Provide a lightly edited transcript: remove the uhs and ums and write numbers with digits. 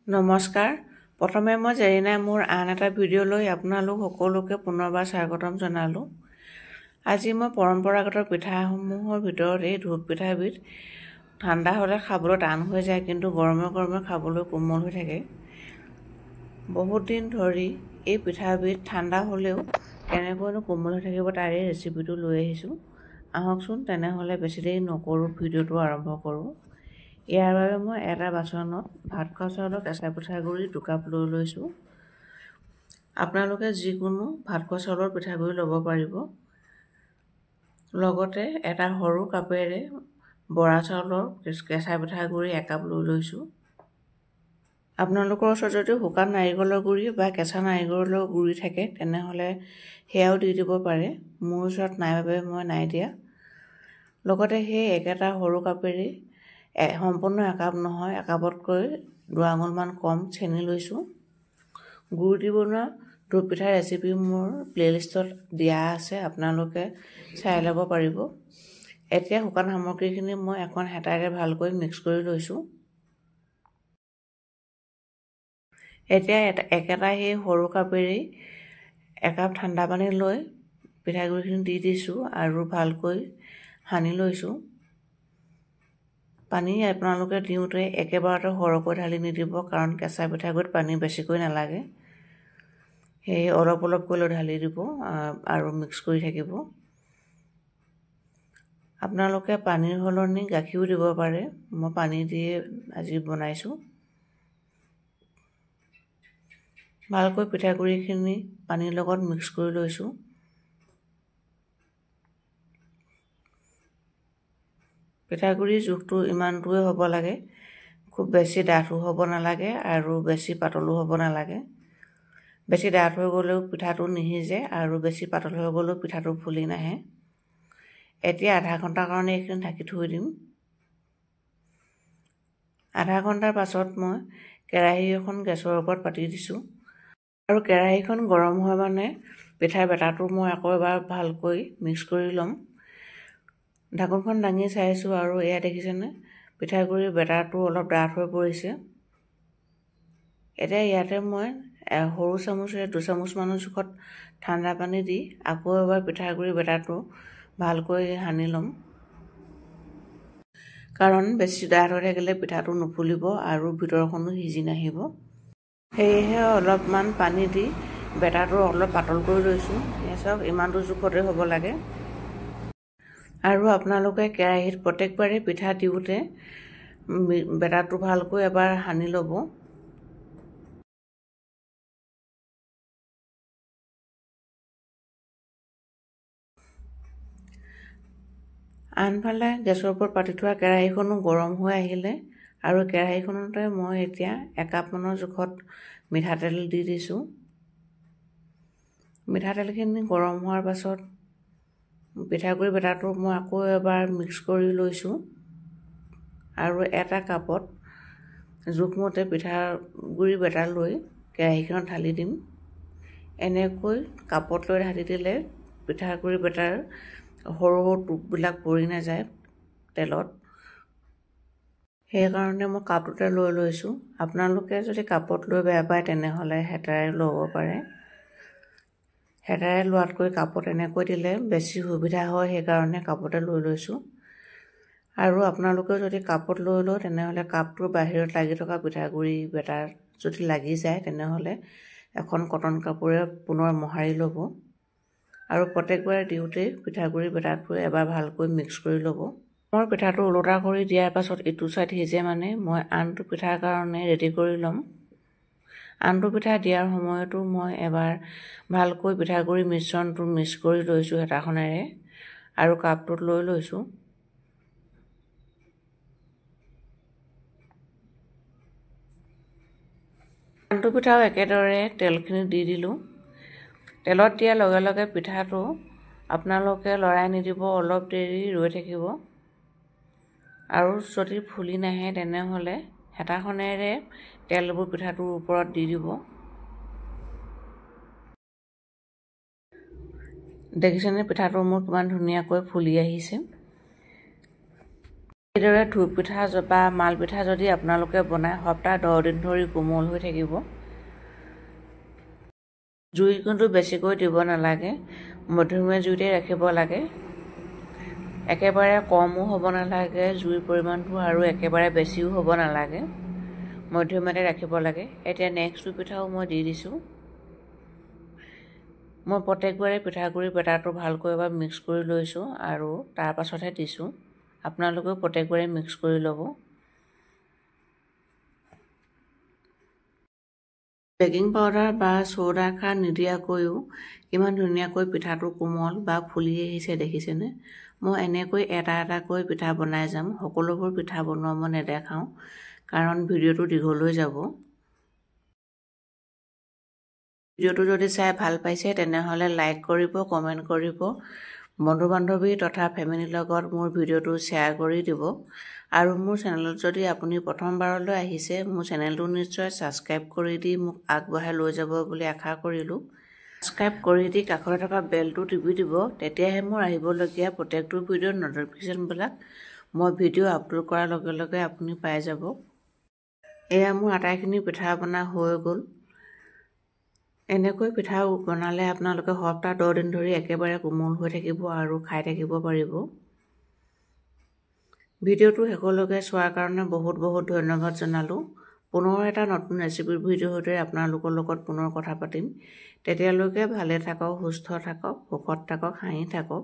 নমস্কাৰ। প্ৰথমে মই জেৰিনাই মোৰ আন এটা ভিডিঅ' লৈ আপোনালোক সকলোকে পুনৰবাৰ স্বাগতম জনালোঁ। আজি মই পৰম্পৰাগত পিঠাসমূহৰ ভিতৰত এই ঢোপ পিঠাবিধ ঠাণ্ডা হ'লে খাবলৈ টান হৈ যায়, কিন্তু গৰমে গৰমে খাবলৈ কোমল হৈ থাকে। বহুত দিন ধৰি এই পিঠাবিধ ঠাণ্ডা হ'লেও কেনেকৈনো কোমল হৈ থাকিব তাৰে ৰেচিপিটো লৈ আহিছোঁ। আহকচোন তেনেহ'লে বেছি দেৰি নকৰোঁ, ভিডিঅ'টো আৰম্ভ কৰোঁ। ইয়াৰ বাবে মই এটা বাচনত ভাত খোৱা চাউলৰ কেঁচা পিঠাগুড়ি 2 কাপ লৈ লৈছোঁ। আপোনালোকে যিকোনো ভাত খোৱা চাউলৰ পিঠাগুড়ি ল'ব পাৰিব। লগতে এটা সৰু কাপেৰে বৰা চাউলৰ কেঁচা পিঠাগুড়ি 1 কাপ লৈ লৈছোঁ। আপোনালোকৰ ওচৰত যদি শুকান নাৰিকলৰ গুড়ি বা কেঁচা নাৰিকলৰ গুড়ি থাকে তেনেহ'লে সেয়াও দি দিব পাৰে। মোৰ ওচৰত নাই বাবে মই নাই দিয়া। লগতে সেই একেটা সৰু কাপেৰে সম্পূৰ্ণ 1 কাপ নহয়, 1 কাপতকৈ 2 আঙুলমান কম চেনি লৈছোঁ। গুড় দি বনোৱা ঢোপ পিঠাৰ ৰেচিপি মোৰ প্লে'লিষ্টত দিয়া আছে, আপোনালোকে চাই ল'ব পাৰিব। এতিয়া শুকান সামগ্ৰীখিনি মই এখন হেতাৰে ভালকৈ মিক্স কৰি লৈছোঁ। এতিয়া একেটা সেই সৰু কাপেৰেই 1 কাপ ঠাণ্ডা পানী লৈ পিঠাগুড়িখিনি দি দিছোঁ আৰু ভালকৈ সানি লৈছোঁ। পানী আপোনালোকে দিওঁতে একেবাৰতে সৰহকৈ ঢালি নিদিব, কাৰণ কেঁচা পিঠাগুড়িত পানী বেছিকৈ নালাগে। সেয়ে অলপ অলপকৈ লৈ ঢালি দিব আৰু মিক্স কৰি থাকিব। আপোনালোকে পানীৰ সলনি গাখীৰো দিব পাৰে। মই পানী দিয়ে আজি বনাইছোঁ। ভালকৈ পিঠাগুড়িখিনি পানীৰ লগত মিক্স কৰি লৈছোঁ। পিঠাগুড়িৰ জোখটো ইমানটোৱে হ'ব লাগে, খুব বেছি ডাঠো হ'ব নালাগে আৰু বেছি পাতলো হ'ব নালাগে। বেছি ডাঠ হৈ গ'লেও পিঠাটো নিসিজে আৰু বেছি পাতল হৈ গ'লেও পিঠাটো ফুলি নাহে। এতিয়া আধা ঘণ্টাৰ কাৰণে এইখিনি ঢাকি থৈ দিম। আধা ঘণ্টাৰ পাছত মই কেৰাহী এখন গেছৰ ওপৰত পাতি দিছোঁ আৰু কেৰাহীখন গৰম হয় মানে পিঠাৰ বেটাৰটো মই আকৌ এবাৰ ভালকৈ মিক্স কৰি ল'ম। ঢাকোনখন দাঙি চাইছোঁ আৰু এয়া দেখিছেনে, পিঠাগুড়িৰ বেটাৰটো অলপ ডাঠ হৈ পৰিছে। এতিয়া ইয়াতে মই সৰু চামুচেৰে 2 চামুচমানৰ জোখত ঠাণ্ডা পানী দি আকৌ এবাৰ পিঠাগুড়িৰ বেটাৰটো ভালকৈ সানি ল'ম, কাৰণ বেছি ডাঠ হৈ থাকিলে পিঠাটো নুফুলিব আৰু ভিতৰখনো সিজি নাহিব। সেয়েহে অলপমান পানী দি বেটাৰটো অলপ পাতল কৰি লৈছোঁ। এয়া চাওক, ইমানটো জোখতে হ'ব লাগে। আৰু আপোনালোকে কেৰাহীত প্ৰত্যেকবাৰেই পিঠা দিওঁতে বেটাৰটো ভালকৈ এবাৰ সানি ল'ব। আনফালে গেছৰ ওপৰত পাতি থোৱা কেৰাহীখনো গৰম হৈ আহিলে আৰু কেৰাহীখনতে মই এতিয়া 1 কাপমানৰ জোখত মিঠাতেল দি দিছোঁ। মিঠাতেলখিনি গৰম হোৱাৰ পাছত পিঠাগুড়ি বেটাৰটো মই আকৌ এবাৰ মিক্স কৰি লৈছোঁ আৰু এটা কাপত জোখমতে পিঠাগুড়ি বেটাৰ লৈ কেৰাহীখনত ঢালি দিম। এনেকৈ কাপত লৈ ঢালি দিলে পিঠাগুড়ি বেটাৰ সৰু সৰু টোপবিলাক পৰি নাযায় তেলত। সেইকাৰণে মই কাপটোতে লৈ লৈছোঁ। আপোনালোকে যদি কাপত লৈ বেয়া পায় তেনেহ'লে হেতাৰে ল'ব পাৰে। হেতাৰে লোৱাতকৈ কাপত এনেকৈ দিলে বেছি সুবিধা হয়, সেইকাৰণে কাপতে লৈ লৈছোঁ। আৰু আপোনালোকে যদি কাপত লৈ লয় তেনেহ'লে কাপটোৰ বাহিৰত লাগি থকা পিঠাগুড়ি বেটাৰ যদি লাগি যায় তেনেহ'লে এখন কটন কাপোৰে পুনৰ মোহাৰি ল'ব আৰু প্ৰত্যেকবাৰে দিওঁতেই পিঠাগুড়ি বেটাৰটো এবাৰ ভালকৈ মিক্স কৰি ল'ব। মই পিঠাটো ওলোটা কৰি দিয়াৰ পাছত ইটো ছাইড সিজে মানে মই আনটো পিঠাৰ কাৰণে ৰেডি কৰি ল'ম। আনটো পিঠা দিয়াৰ সময়তো মই এবাৰ ভালকৈ পিঠাগুড়ি মিশ্ৰণটো মিক্স কৰি লৈছোঁ হেতাখনেৰে আৰু কাপটোত লৈ লৈছোঁ। আনটো পিঠাও একেদৰে তেলখিনি দি দিলোঁ। তেলত দিয়াৰ লগে লগে পিঠাটো আপোনালোকে লৰাই নিদিব, অলপ দেৰি ৰৈ থাকিব আৰু যদি ফুলি নাহে তেনেহ'লে হেতাখনেৰে তেলবোৰ পিঠাটোৰ ওপৰত দি দিব। দেখিছেনে পিঠাটো মোৰ কিমান ধুনীয়াকৈ ফুলি আহিছে। এইদৰে ধূপ পিঠা বা মাল পিঠা যদি আপোনালোকে বনায় সপ্তাহ 10 দিন ধৰি কোমল হৈ থাকিব। জুই কিন্তু বেছিকৈ দিব নালাগে, মধ্যমীয়া জুইতে ৰাখিব লাগে। একেবাৰে কমো হ'ব নালাগে জুইৰ পৰিমাণটো, আৰু একেবাৰে বেছিও হ'ব নালাগে, মধ্যমীয়াতে ৰাখিব লাগে। এতিয়া নেক্সট পিঠাও মই দি দিছোঁ। মই প্ৰত্যেকবাৰে পিঠাগুড়ি বেটাৰটো ভালকৈ এবাৰ মিক্স কৰি লৈছোঁ আৰু তাৰ পাছতহে দিছোঁ। আপোনালোকেও প্ৰত্যেকবাৰে মিক্স কৰি ল'ব। বেকিং পাউডাৰ বা চ'ডা খাৰ নিদিয়াকৈও কিমান ধুনীয়াকৈ পিঠাটো কোমল বা ফুলি আহিছে দেখিছেনে? মই এনেকৈ এটা এটাকৈ পিঠা বনাই যাম। সকলোবোৰ পিঠা বনোৱা মই নেদেখাওঁ, কাৰণ ভিডিঅ'টো দীঘল হৈ যাব। ভিডিঅ'টো যদি চাই ভাল পাইছে তেনেহ'লে লাইক কৰিব, কমেণ্ট কৰিব, বন্ধু বান্ধৱী তথা ফেমিলিৰ লগত মোৰ ভিডিঅ'টো শ্বেয়াৰ কৰি দিব। আৰু মোৰ চেনেলত যদি আপুনি প্ৰথমবাৰলৈ আহিছে, মোৰ চেনেলটো নিশ্চয় ছাবস্ক্ৰাইব কৰি দি মোক আগবঢ়াই লৈ যাব বুলি আশা কৰিলোঁ। ছাবস্ক্ৰাইব কৰি দি কাষতে থকা বেলটো টিপি দিব, তেতিয়াহে মোৰ আহিবলগীয়া প্ৰত্যেকটো ভিডিঅ'ৰ ন'টিফিকেশ্যনবিলাক মই ভিডিঅ' আপলোড কৰাৰ লগে লগে আপুনি পাই যাব। এয়া মোৰ আটাইখিনি পিঠা বনা হৈ গ'ল। এনেকৈ পিঠা বনালে আপোনালোকে সপ্তাহ 10 দিন ধৰি একেবাৰে কোমল হৈ থাকিব আৰু খাই থাকিব পাৰিব। ভিডিঅ'টো শেষলৈকে চোৱাৰ কাৰণে বহুত বহুত ধন্যবাদ জনালোঁ। পুনৰ এটা নতুন ৰেচিপিৰ ভিডিঅ'ৰ সৈতে আপোনালোকৰ লগত পুনৰ কথা পাতিম। তেতিয়ালৈকে ভালে থাকক, সুস্থ থাকক, সুখত থাকক, হাঁহি থাকক।